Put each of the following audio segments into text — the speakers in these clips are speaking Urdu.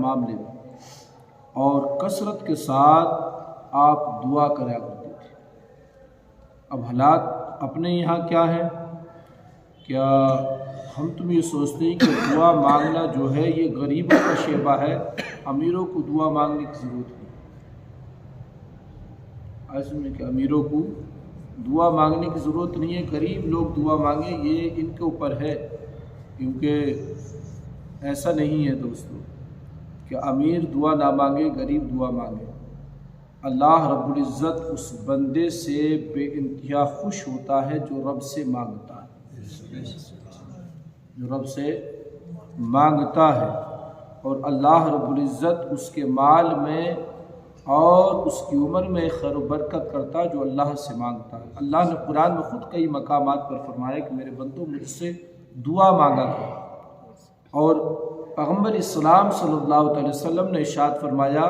معاملے میں، اور کثرت کے ساتھ آپ دعا کرا کرتے تھے۔ اب حالات اپنے یہاں کیا ہے؟ کیا ہم تم یہ سوچتے ہیں کہ دعا مانگنا جو ہے یہ غریبوں کا شیبہ ہے، امیروں کو دعا مانگنے کی ضرورت نہیں؟ ایسے میں کہ امیروں کو دعا مانگنے کی ضرورت نہیں ہے، غریب لوگ دعا مانگیں یہ ان کے اوپر ہے، کیونکہ ایسا نہیں ہے دوستو کہ امیر دعا نہ مانگے غریب دعا مانگے۔ اللہ رب العزت اس بندے سے بے انتہا خوش ہوتا ہے جو رب سے مانگتا ہے، جو رب سے مانگتا ہے، اور اللہ رب العزت اس کے مال میں اور اس کی عمر میں خیر و برکت کرتا ہے جو اللہ سے مانگتا ہے۔ اللہ نے قرآن میں خود کئی مقامات پر فرمایا کہ میرے بندوں مجھ سے دعا مانگا کرو، اور پیغمبر اسلام صلی اللہ علیہ وسلم نے ارشاد فرمایا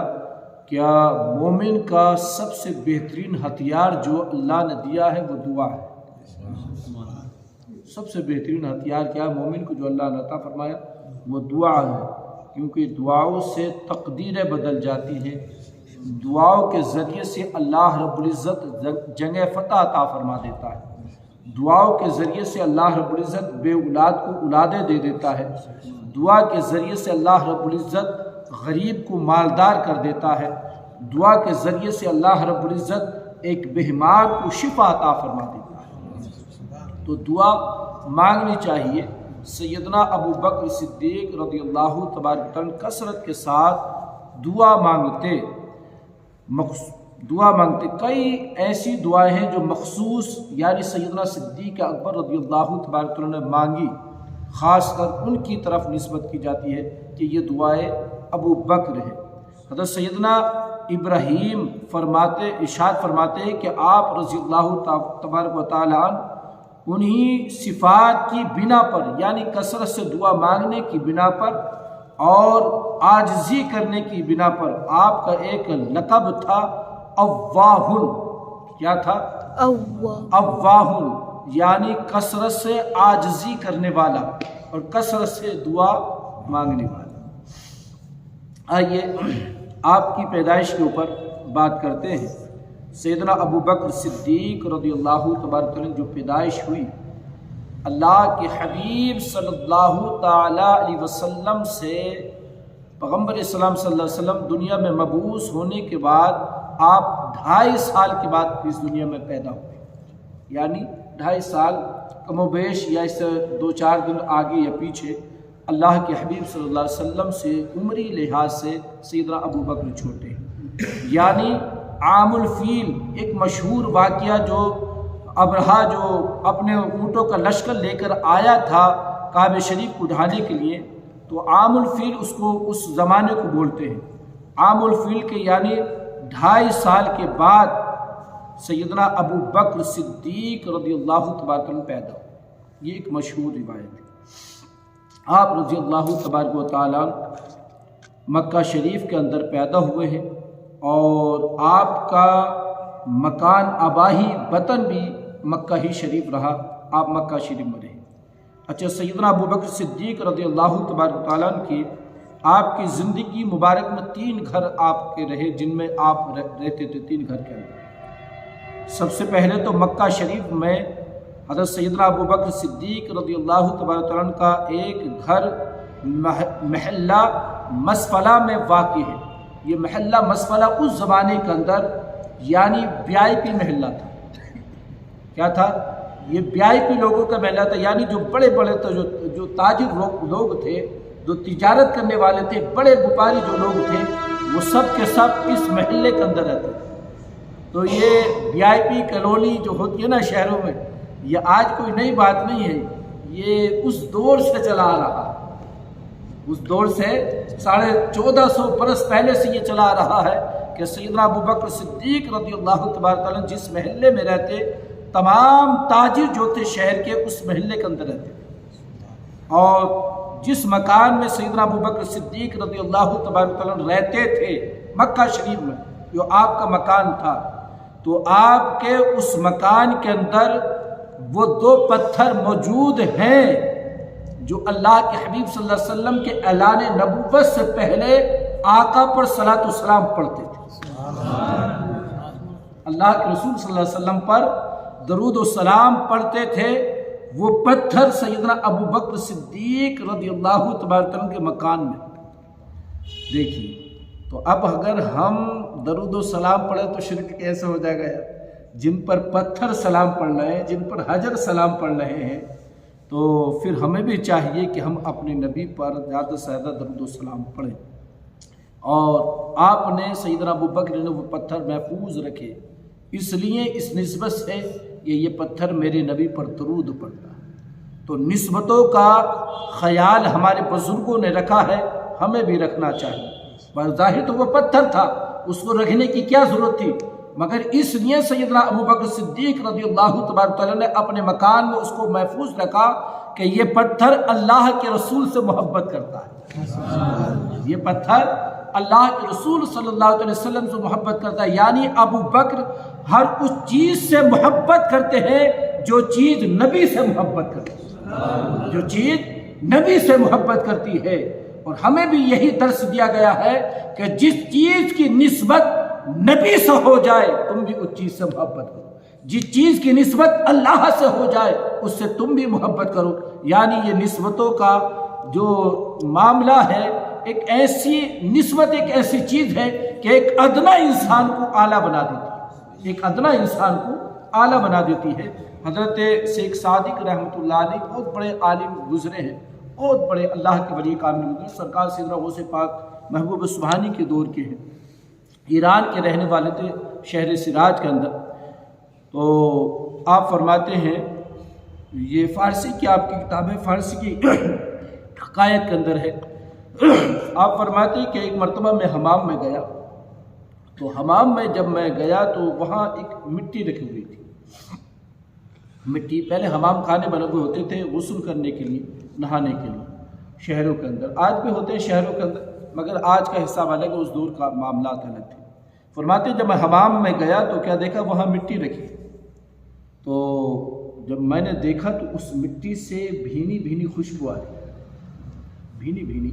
کیا مومن کا سب سے بہترین ہتھیار جو اللہ نے دیا ہے وہ دعا ہے۔ سب سے بہترین ہتھیار کیا ہے مومن کو جو اللہ نے عطا فرمایا؟ وہ دعا ہے، کیونکہ دعاؤں سے تقدیریں بدل جاتی ہیں، دعاؤں کے ذریعے سے اللہ رب العزت جنگ فتح عطا فرما دیتا ہے، دعاؤں کے ذریعے سے اللہ رب العزت بے اولاد کو اولادیں دے دیتا ہے، دعا کے ذریعے سے اللہ رب العزت غریب کو مالدار کر دیتا ہے، دعا کے ذریعے سے اللہ رب العزت ایک بیمار کو شفا عطا فرما دیتا ہے۔ تو دعا مانگنی چاہیے۔ سیدنا ابو بکر صدیق رضی اللہ تبارک عنہ کثرت کے ساتھ دعا مانگتے۔ کئی ایسی دعائیں ہیں جو مخصوص یعنی سیدنا صدیق اکبر رضی اللہ تبارک عنہ نے مانگی، خاص کر ان کی طرف نسبت کی جاتی ہے کہ یہ دعائیں ابو بکر ہے۔ حضرت سیدنا ابراہیم ارشاد فرماتے ہیں کہ آپ رضی اللہ تبارک و تعالی عنہ انہی صفات کی بنا پر یعنی کثرت سے دعا مانگنے کی بنا پر اور عاجزی کرنے کی بنا پر آپ کا ایک لقب تھا اواہن۔ کیا تھا؟ اواہن، یعنی کثرت سے عاجزی کرنے والا اور کثرت سے دعا مانگنے والا۔ آئیے آپ کی پیدائش کے اوپر بات کرتے ہیں۔ سیدنا ابو بکر صدیق رضی اللہ تبارک عنہ جو پیدائش ہوئی، اللہ کے حبیب صلی اللہ تعالی علیہ وسلم سے پیغمبر اسلام صلی اللہ علیہ وسلم دنیا میں مبعوث ہونے کے بعد آپ 2.5 سال کے بعد اس دنیا میں پیدا ہوئے، یعنی 2.5 سال کم و بیش یا اس سے 2-4 دن آگے یا پیچھے اللہ کے حبیب صلی اللہ علیہ وسلم سے عمری لحاظ سے سیدنا ابو بکر چھوٹے ہیں۔ یعنی عام الفیل ایک مشہور واقعہ جو ابرہا جو اپنے اونٹوں کا لشکر لے کر آیا تھا کعبہ شریف کو ڈھانے کے لیے، تو عام الفیل اس کو اس زمانے کو بولتے ہیں۔ عام الفیل کے یعنی 2.5 سال کے بعد سیدنا ابو بکر صدیق رضی اللہ تبارک عنہ پیدا ہوئے۔ یہ ایک مشہور روایت ہے۔ آپ رضی اللہ تبارک و تعالی مکہ شریف کے اندر پیدا ہوئے ہیں، اور آپ کا مکان آبائی وطن بھی مکہ ہی شریف رہا، آپ مکہ شریف میں رہے۔ اچھا، سیدنا ابو بکر صدیق رضی اللہ تبارک تعالیٰ کی آپ کی زندگی مبارک میں 3 گھر آپ کے رہے جن میں آپ رہتے تھے۔ 3 گھر کے اندر سب سے پہلے تو مکہ شریف میں حضرت سیدنا ابو بکر صدیق رضی اللہ تبارک تعالیٰ کا ایک گھر محلہ مسفلہ میں واقع ہے۔ یہ محلہ مسفلہ اس زمانے کے اندر یعنی VIP محلہ تھا۔ کیا تھا؟ یہ VIP لوگوں کا محلہ تھا، یعنی جو بڑے بڑے جو تاجر لوگ تھے، جو تجارت کرنے والے تھے، بڑے وپاری جو لوگ تھے، وہ سب کے سب اس محلے کے اندر رہتے تھے۔ تو یہ VIP کالونی جو ہوتی ہے نا شہروں میں، یہ آج کوئی نئی بات نہیں ہے، یہ اس دور سے چلا آ رہا ہے۔ اس دور سے 1450 برس پہلے سے یہ چلا آ رہا ہے کہ سیدنا ابو بکر صدیق رضی اللہ تبارک عنہ جس محلے میں رہتے، تمام تاجر جو تھے شہر کے اس محلے کے اندر رہتے تھے، اور جس مکان میں سیدنا ابو بکر صدیق رضی اللہ تبارک عنہ رہتے تھے مکہ شریف میں، جو آپ کا مکان تھا، تو آپ کے اس مکان کے اندر وہ 2 پتھر موجود ہیں جو اللہ کے حبیب صلی اللہ علیہ وسلم کے اعلان نبوت سے پہلے آقا پر صلاۃ و سلام پڑھتے تھے۔ اللہ کے رسول صلی اللہ علیہ وسلم پر درود و سلام پڑھتے تھے، وہ پتھر سیدنا ابو بکر صدیق رضی اللہ تبارک عنہ کے مکان میں۔ دیکھیے تو اب اگر ہم درود و سلام پڑھیں تو شرک کیسے ہو جائے گا یار؟ جن پر پتھر سلام پڑھ رہے ہیں، جن پر حجر سلام پڑھ رہے ہیں، تو پھر ہمیں بھی چاہیے کہ ہم اپنے نبی پر زیادہ سے زیادہ درود و سلام پڑھیں۔ اور آپ نے سیدنا ابو بکر نے وہ پتھر محفوظ رکھے، اس لیے اس نسبت سے یہ پتھر میرے نبی پر درود پڑتا ہے۔ تو نسبتوں کا خیال ہمارے بزرگوں نے رکھا ہے، ہمیں بھی رکھنا چاہیے۔ بظاہر تو وہ پتھر تھا، اس کو رکھنے کی کیا ضرورت تھی، مگر اس لیے سیدنا ابو بکر صدیق رضی اللہ تبارک تعالیٰ نے اپنے مکان میں اس کو محفوظ رکھا کہ یہ پتھر اللہ کے رسول سے محبت کرتا ہے، یہ پتھر اللہ کے رسول صلی اللہ علیہ وسلم سے محبت کرتا ہے۔ یعنی ابو بکر ہر اس چیز سے محبت کرتے ہیں جو چیز نبی سے محبت کرتی ہے، جو چیز نبی سے محبت کرتی ہے۔ اور ہمیں بھی یہی درس دیا گیا ہے کہ جس چیز کی نسبت نبی سے ہو جائے تم بھی اس چیز سے محبت کرو، جس چیز کی نسبت اللہ سے ہو جائے اس سے تم بھی محبت کرو۔ یعنی یہ نسبتوں کا جو معاملہ ہے، ایک ایسی نسبت ایک ایسی چیز ہے کہ ایک ادنا انسان کو اعلیٰ بنا دیتی ہے، ایک ادنا انسان کو اعلیٰ بنا دیتی ہے۔ حضرت شیخ صادق رحمۃ اللہ علیہ بہت بڑے عالم گزرے ہیں، بہت بڑے اللہ کے ولی کامل گزرے، سرکار سیدنا غوث پاک محبوب سبحانی کے دور کے ہیں، ایران کے رہنے والے تھے، شہر سراج کے اندر۔ تو آپ فرماتے ہیں، یہ فارسی کی آپ کی کتاب ہے، فارسی کی حقائق کے اندر ہے، آپ فرماتے ہیں کہ ایک مرتبہ میں حمام میں گیا، تو حمام میں جب میں گیا تو وہاں ایک مٹی رکھی ہوئی تھی، مٹی پہلے حمام خانے بنے ہوئے ہوتے تھے غسل کرنے کے لیے، نہانے کے لیے، شہروں کے اندر آج بھی ہوتے ہیں شہروں کے اندر، مگر آج کا حصہ الگ ہے، اس دور کا معاملات الگ تھے۔ فرماتے جب میں حمام میں گیا تو کیا دیکھا، وہاں مٹی رکھی، تو جب میں نے دیکھا تو اس مٹی سے بھینی بھینی خوشبو آ رہی، بھینی بھینی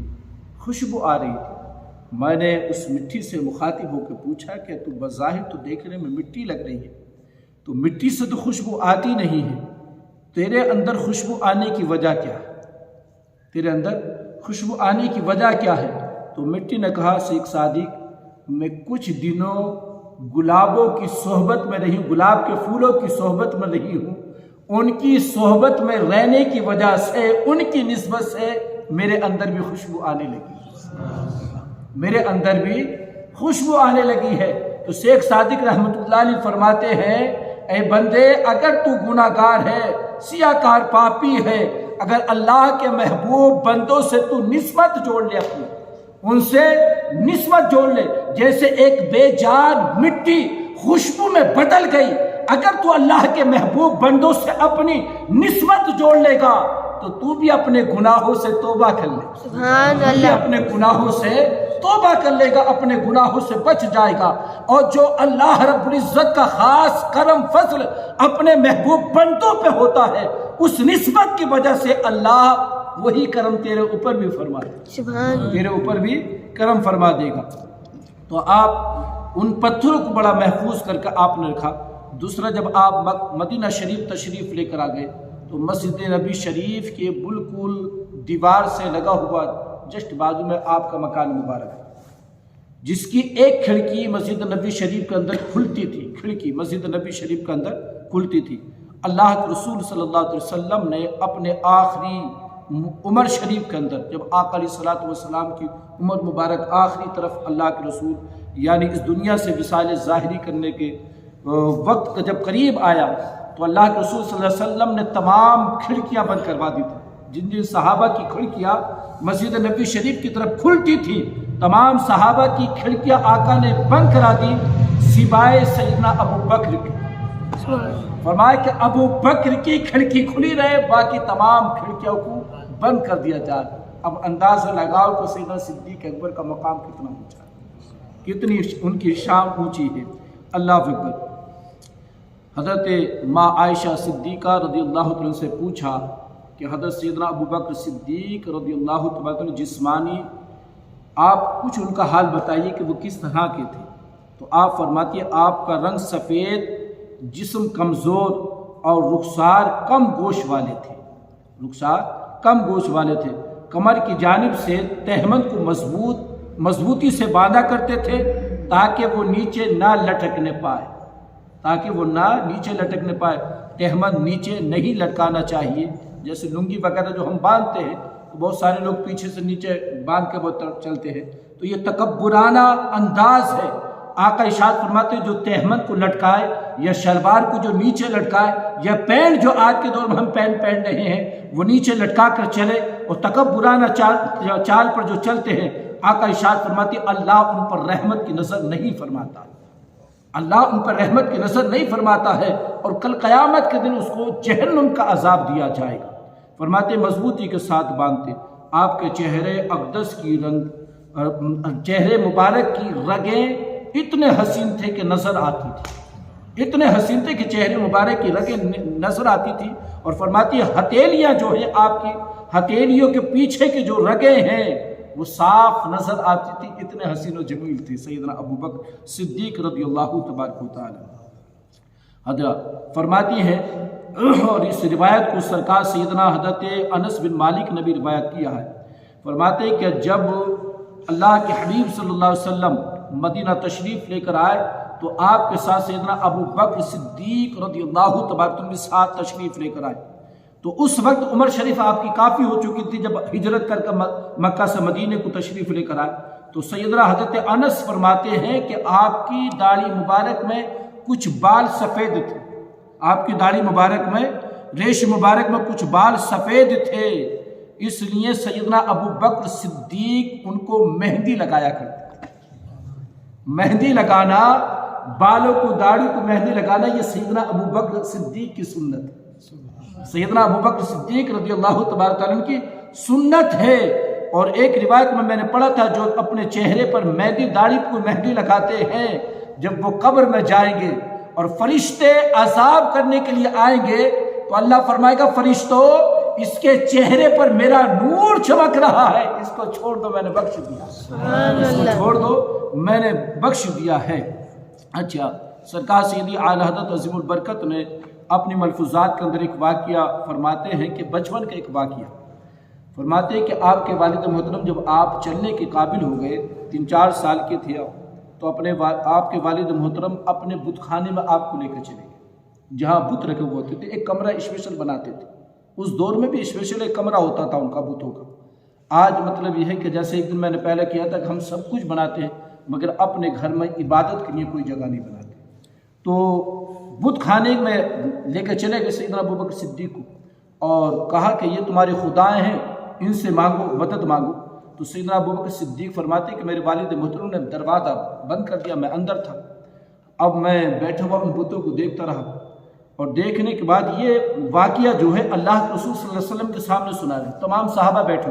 خوشبو آ رہی تھی۔ میں نے اس مٹی سے مخاطب ہو کے پوچھا کہ تو بظاہر تو دیکھنے میں مٹی لگ رہی ہے، تو مٹی سے تو خوشبو آتی نہیں ہے، تیرے اندر خوشبو آنے کی وجہ کیا ہے، تیرے اندر خوشبو آنے کی وجہ کیا ہے؟ تو مٹی نے کہا، شیخ صادق میں کچھ دنوں گلابوں کی صحبت میں رہی، گلاب کے پھولوں کی صحبت میں رہی ہوں، ان کی صحبت میں رہنے کی وجہ سے، ان کی نسبت سے میرے اندر بھی خوشبو آنے لگی، میرے اندر بھی خوشبو آنے لگی ہے۔ تو شیخ صادق رحمۃ اللہ علیہ فرماتے ہیں، اے بندے اگر تو گناہ گار ہے، سیاہ کار پاپی ہے، اگر اللہ کے محبوب بندوں سے تو نسبت جوڑ لے، اپنی ان سے نسبت جوڑ لے، جیسے ایک بے جان مٹی خوشبو میں بدل گئی، اگر تو اللہ کے محبوب بندوں سے اپنی نسبت جوڑ لے گا تو بھی اپنے گناہوں سے توبہ کر لے، سبحان اللہ، اپنے گناہوں سے توبہ کر لے گا، اپنے گناہوں سے بچ جائے گا۔ اور جو اللہ رب العزت کا خاص کرم فضل اپنے محبوب بندوں پہ ہوتا ہے، اس نسبت کی وجہ سے اللہ وہی کرم تیرے اوپر بھی فرما دے گا، سبحان اللہ، تیرے اوپر بھی کرم فرما دے گا۔ تو آپ ان پتھروں کو بڑا محفوظ کر کے آپ نے رکھا۔ دوسرا، جب آپ مدینہ شریف تشریف لے کر آ گئے تو مسجد نبی شریف کے بالکل دیوار سے لگا ہوا جسٹ بازو میں آپ کا مکان مبارک ہے، جس کی ایک کھڑکی مسجد نبی شریف کے اندر کھلتی تھی، کھڑکی مسجد نبی شریف کے اندر کھلتی تھی۔ اللہ کے رسول صلی اللہ علیہ وسلم نے اپنے آخری عمر شریف کے اندر، جب آقا علیہ الصلوۃ والسلام کی عمر مبارک آخری طرف اللہ کے رسول یعنی اس دنیا سے وصال ظاہری کرنے کے وقت جب قریب آیا تو اللہ کے رسول صلی اللہ علیہ وسلم نے تمام کھڑکیاں بند کروا دی تھی۔ جن صحابہ کی کھڑکیاں مسجد نبی شریف کی طرف کھلتی تھی، تمام صحابہ کی کھڑکیاں آقا نے بند کرا دی سوائے سیدنا ابو بکر کی۔ فرمایا کہ ابو بکر کی کھڑکی کھلی رہے، باقی تمام کھڑکیوں کو بند کر دیا جائے۔ اب اندازہ لگاؤ کہ سیدنا صدیق اکبر کا مقام کتنا اونچا ہے، کتنی ان کی شان اونچی ہے۔ اللہ اکبر۔ حضرت ماں عائشہ صدیقہ رضی اللہ عنہ سے پوچھا کہ حضرت سیدنا ابو بکر صدیق رضی اللہ تعالیٰ عنہ جسمانی آپ کچھ ان کا حال بتائیے کہ وہ کس طرح کے تھے؟ تو آپ فرماتی ہے آپ کا رنگ سفید، جسم کمزور اور رخسار کم گوشت والے تھے، رخسار کم گوشت والے تھے، کمر کی جانب سے تہمند کو مضبوطی سے باندھا کرتے تھے تاکہ وہ نیچے نہ لٹکنے پائے، تہمند نیچے نہیں لٹکانا چاہیے، جیسے لنگی وغیرہ جو ہم باندھتے ہیں تو بہت سارے لوگ پیچھے سے نیچے باندھ کے وہ چلتے ہیں، تو یہ تکبرانہ انداز ہے۔ آقا ارشاد فرماتے جو تہمند کو لٹکائے یا شلوار کو جو نیچے لٹکائے یا پینٹ جو آج کے دور میں ہم پینٹ پہن رہے ہیں وہ نیچے لٹکا کر چلے اور تکبرانہ چال پر جو چلتے ہیں، آقا ارشاد فرماتے اللہ ان پر رحمت کی نظر نہیں فرماتا، اللہ ان پر رحمت کی نظر نہیں فرماتا ہے، اور کل قیامت کے دن اس کو جہنم کا عذاب دیا جائے گا۔ فرماتے مضبوطی کے ساتھ باندھتے، آپ کے چہرے اقدس کی چہرے مبارک کی رگیں اتنے حسین تھے کہ نظر آتی تھی، اتنے حسین تھے کہ چہرے مبارک کی رگیں نظر آتی تھی، اور فرماتی ہے ہتھیلیاں جو ہیں آپ کی ہتھیلیوں کے پیچھے کے جو رگیں ہیں وہ صاف نظر آتی تھی، اتنے حسین و جمیل تھے سیدنا ابو بکر صدیق رضی اللہ تبارک و تعالی۔ حضرت فرماتی ہیں، اور اس روایت کو سرکار سیدنا حضرت انس بن مالک نے بھی روایت کیا ہے، فرماتے ہیں کہ جب اللہ کے حبیب صلی اللہ علیہ وسلم مدینہ تشریف لے کر آئے تو آپ کے ساتھ سیدنا ابو بکر صدیق رضی اللہ تبارک و تعالی ساتھ تشریف لے کر آئے، تو اس وقت عمر شریف آپ کی کافی ہو چکی تھی جب ہجرت کر مکہ سے مدینے کو تشریف لے کر آئے، تو سیدنا حضرت انس فرماتے ہیں کہ آپ کی داڑھی مبارک میں کچھ بال سفید تھے، آپ کی داڑھی مبارک میں ریش مبارک میں کچھ بال سفید تھے، اس لیے سیدنا ابو بکر صدیق ان کو مہندی لگایا کرتے۔ مہندی لگانا، بالوں کو داڑھی کو مہندی لگانا، یہ سیدنا ابو بکر صدیق کی سنت ہے، سیدنا ابو بکر صدیق رضی اللہ تبارک عنہ کی سنت ہے۔ اور ایک روایت میں نے پڑھا تھا جو اپنے چہرے پر مہندی داڑھی کو مہندی لگاتے ہیں جب وہ قبر میں جائیں گے اور فرشتے عذاب کرنے کے لیے آئیں گے تو اللہ فرمائے گا فرشتوں اس کے چہرے پر میرا نور چمک رہا ہے، اس کو چھوڑ دو میں نے بخش دیا، اس کو چھوڑ دو میں نے بخش دیا ہے۔ اچھا، سرکار سیدی اعلی حضرت عظیم البرکت نے اپنی ملفوظات کے اندر ایک واقعہ فرماتے ہیں کہ بچپن کا ایک واقعہ فرماتے ہیں کہ آپ کے والد محترم جب آپ چلنے کے قابل ہو گئے، 3-4 سال کے تھے تو آپ کے والد محترم اپنے بت خانے میں آپ کو لے کر چلے گئے، جہاں بت رکھے ہوئے ہوتے تھے، ایک کمرہ اسپیشل بناتے تھے، اس دور میں بھی اسپیشل ایک کمرہ ہوتا تھا ان کا بتوں کا۔ آج مطلب یہ ہے کہ جیسے ایک دن میں نے پہلے کیا تھا کہ ہم سب کچھ بناتے ہیں مگر اپنے گھر میں عبادت کے لیے کوئی جگہ نہیں بناتے، تو بت خانے میں لے کر چلے گئے سیدنا ابو بکر صدیق کو اور کہا کہ یہ تمہارے خدائیں ہیں، ان سے مانگو، مدد مانگو۔ تو سیدنا ابو بکر صدیق فرماتے کہ میرے والد محترم نے دروازہ بند کر دیا، میں اندر تھا، اب میں بیٹھا ہوا ان بتوں کو دیکھتا رہا، اور دیکھنے کے بعد یہ واقعہ جو ہے اللہ کے رسول صلی اللہ علیہ وسلم کے سامنے سنا ہے، تمام صحابہ بیٹھے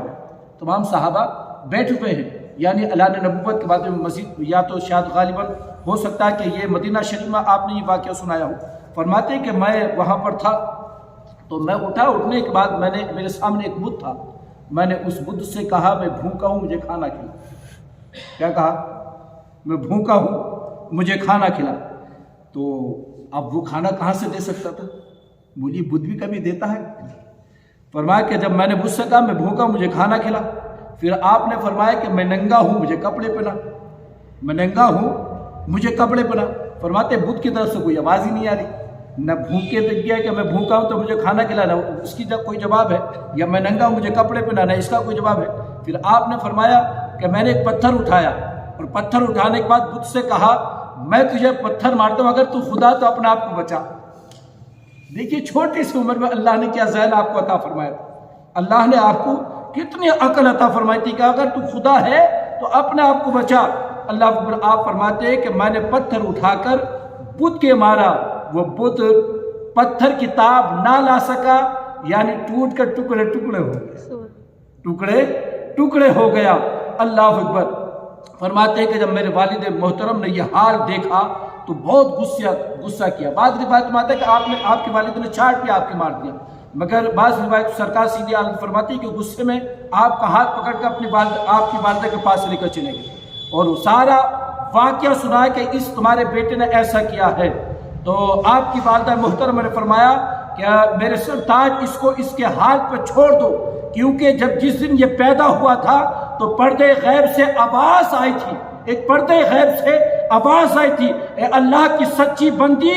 ہوئے ہیں، یعنی اللہ نے نبوت کے بعد میں مزید یا تو شاید غالباً ہو سکتا ہے کہ یہ مدینہ شریف میں آپ نے یہ واقعہ سنایا ہو۔ فرماتے کہ میں وہاں پر تھا تو میں اٹھنے کے بعد میرے سامنے ایک بت تھا، میں نے اس بت سے کہا میں بھوکا ہوں مجھے کھانا کھلا۔ کیا کہا؟ میں بھوکا ہوں مجھے کھانا کھلا۔ تو اب وہ کھانا کہاں سے دے سکتا تھا؟ بولی بت بھی کبھی دیتا ہے۔ فرمایا کہ جب میں نے بت سے کہا میں بھوکا ہوں مجھے کھانا کھلا، پھر آپ نے فرمایا کہ میں ننگا ہوں مجھے کپڑے پہنا، میں ننگا ہوں مجھے کپڑے پہنا۔ فرماتے بت کی طرف سے کوئی آواز ہی نہیں آ رہی، نہ بھوکے دیکھ گیا کہ میں بھوکا ہوں تو مجھے کھانا کھلانا، اس کی جب کوئی جواب ہے، یا میں ننگا ہوں مجھے کپڑے پہنانا، اس کا کوئی جواب ہے۔ پھر آپ نے فرمایا کہ میں نے ایک پتھر اٹھایا، اور پتھر اٹھانے کے بعد بت سے کہا میں تجھے پتھر مارتا ہوں اگر تو خدا تو اپنے آپ کو بچا۔ دیکھیے چھوٹی سی عمر میں اللہ نے کیا ذہن آپ کو عطا فرمایا تھا، اللہ نے آپ کو کتنی عقل عطا فرمائی تھی کہ اگر تو خدا ہے تو اپنے آپ کو بچا۔ اللہ آپ فرماتے ہیں کہ میں نے پتھر اٹھا کر بت کے مارا، وہ بت پتھر کی تاب نہ لا سکا، یعنی ٹوٹ کر ٹکڑے ٹکڑے ہو گیا۔ اللہ اکبر۔ فرماتے ہیں کہ جب میرے والد محترم نے یہ حال دیکھا تو بہت غصہ کیا۔ بعض روایت میں آتا ہے کہ آپ کے والد نے چاٹ پہ آپ کے مار دیا۔ مگر بعض روایت سرکار سیدھی عالم فرماتی کہ غصے میں آپ کا ہاتھ پکڑ کر اپنی آپ کی والدہ کے پاس لے کر چلے گئے اور وہ سارا واقعہ سنا کہ اس تمہارے بیٹے نے ایسا کیا ہے. تو آپ کی والدہ محترمہ نے فرمایا کہ میرے سرتاج اس کو اس کے حال پر چھوڑ دو، کیونکہ جس دن یہ پیدا ہوا تھا تو پردے غیب سے آواز آئی تھی، ایک پردے غیب سے آواز آئی تھی، اے اللہ کی سچی بندی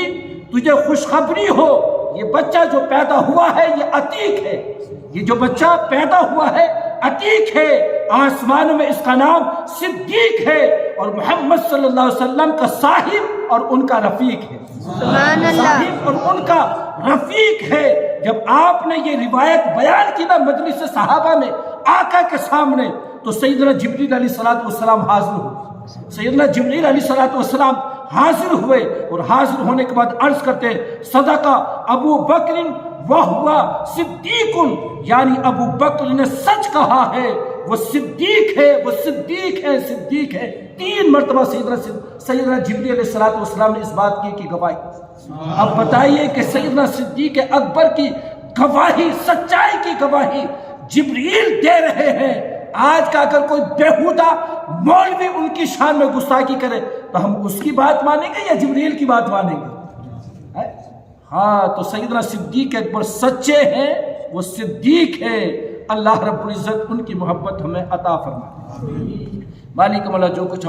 تجھے خوشخبری ہو، یہ بچہ جو پیدا ہوا ہے یہ عتیق ہے، یہ جو بچہ پیدا ہوا ہے عتیق ہے، آسمانوں میں اس کا نام صدیق ہے اور محمد صلی اللہ علیہ وسلم کا صاحب اور ان کا رفیق ہے. سبحان اللہ. صاحب اور ان کا رفیق ہے. جب آپ نے یہ روایت بیان کی نا مجلس صحابہ میں آقا کے سامنے تو سیدنا جبریل علیہ الصلوۃ والسلام حاضر ہوئے. سیدنا جبریل علیہ الصلوۃ والسلام حاضر ہوئے اور حاضر ہونے کے بعد عرض کرتے صدقہ ابو بکر وہو صدیق، یعنی ابو بکر نے سچ کہا ہے، وہ صدیق ہے، وہ صدیق ہے، صدیق ہے. 3 مرتبہ سیدنا جبریل علیہ الصلوۃ والسلام نے اس بات کی گواہی. اب بتائیے کہ سیدنا صدیق اکبر کی گواہی، سچائی کی گواہی جبریل دے رہے ہیں. آج کا اگر کوئی بیہودہ مولوی ان کی شان میں گستاخی کرے تو ہم اس کی بات مانیں گے یا جبریل کی بات مانیں گے؟ ہاں، تو سیدنا صدیق اکبر سچے ہیں، وہ صدیق ہے. اللہ رب العزت ان کی محبت ہمیں عطا فرمائے. مالک مولا جو کچھ